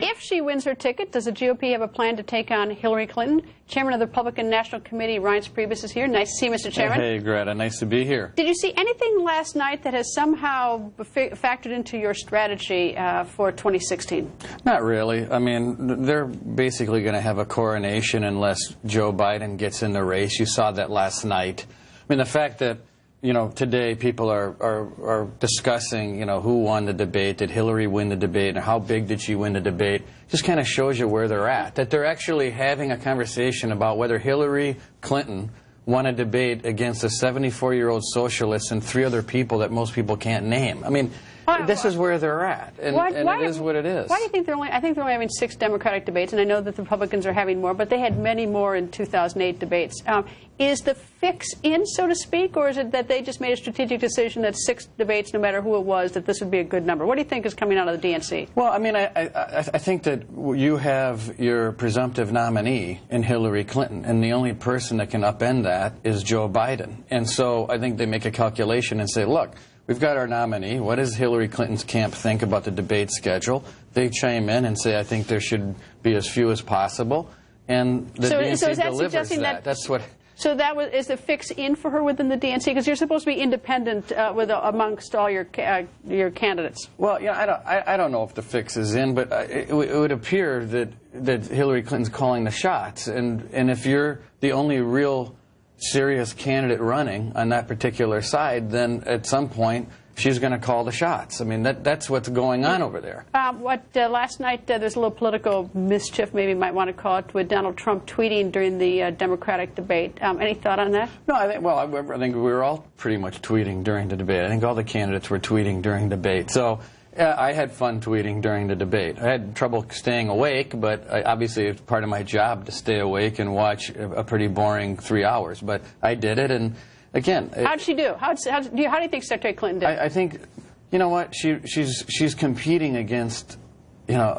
If she wins her ticket, does the GOP have a plan to take on Hillary Clinton? Chairman of the Republican National Committee, Reince Priebus, is here. Nice to see you, Mr. Chairman. Hey, Greta. Nice to be here. Did you see anything last night that has somehow factored into your strategy for 2016? Not really. I mean, they're basically going to have a coronation unless Joe Biden gets in the race. You saw that last night. I mean, the fact that, you know, today people are discussing, you know, who won the debate, did Hillary win the debate, and how big did she win the debate, just kind of shows you where they're at. That they're actually having a conversation about whether Hillary Clinton won a debate against a 74-year-old socialist and 3 other people that most people can't name. I mean, this is where they're at, and it is what it is. Why do you think they're only? I think they're only having 6 Democratic debates, and I know that the Republicans are having more, but they had many more in 2008 debates. Is the fix in, so to speak, or is it that they just made a strategic decision that 6 debates, no matter who it was, that this would be a good number? What do you think is coming out of the DNC? Well, I mean, I think that you have your presumptive nominee in Hillary Clinton, and the only person that can upend that is Joe Biden. And so I think they make a calculation and say, look, we've got our nominee. What does Hillary Clinton's camp think about the debate schedule? They chime in and say, I think there should be as few as possible. And the DNC delivers that. That's what. So is the fix in for her within the DNC? Because you're supposed to be independent amongst all your candidates. Well, yeah, I don't know if the fix is in, but it would appear that Hillary Clinton's calling the shots. And if you're the only real serious candidate running on that particular side, then at some point she's going to call the shots. I mean, that's what's going on over there. Last night there's a little political mischief, maybe you might want to call it, with Donald Trump tweeting during the Democratic debate. Any thought on that? No, I think we were all pretty much tweeting during the debate. I think all the candidates were tweeting during the debate. So I had fun tweeting during the debate. I had trouble staying awake, but obviously it's part of my job to stay awake and watch a pretty boring 3 hours. But I did it, and again, how'd she do? How do you think Secretary Clinton did? I think, you know what, she's competing against, you know,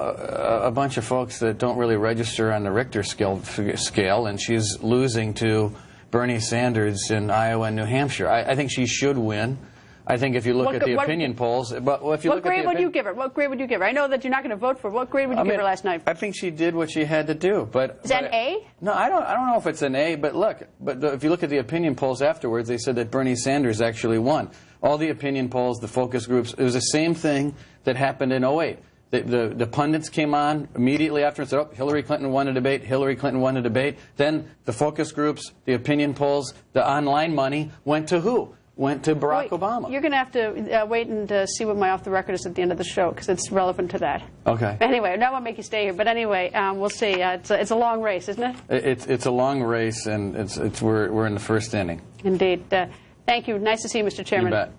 a bunch of folks that don't really register on the Richter scale, and she's losing to Bernie Sanders in Iowa and New Hampshire. I think she should win. I think if you look at the opinion polls, what grade would you give her? What grade would you give her? I know that you're not going to vote for her. What grade would you give her last night? I think she did what she had to do. Is that an A? No, I don't know if it's an A. But look, if you look at the opinion polls afterwards, they said that Bernie Sanders actually won. All the opinion polls, the focus groups, it was the same thing that happened in 2008. The pundits came on immediately after and said, oh, Hillary Clinton won a debate, Hillary Clinton won a debate. Then the focus groups, the opinion polls, the online money went to who? Went to Barack Obama. You're going to have to wait and see what my off-the-record is at the end of the show, because it's relevant to that. Okay. Anyway, I won't make you stay here, but anyway, we'll see. It's a long race, isn't it? It's a long race, and we're in the first inning. Indeed. Thank you. Nice to see you, Mr. Chairman. You bet.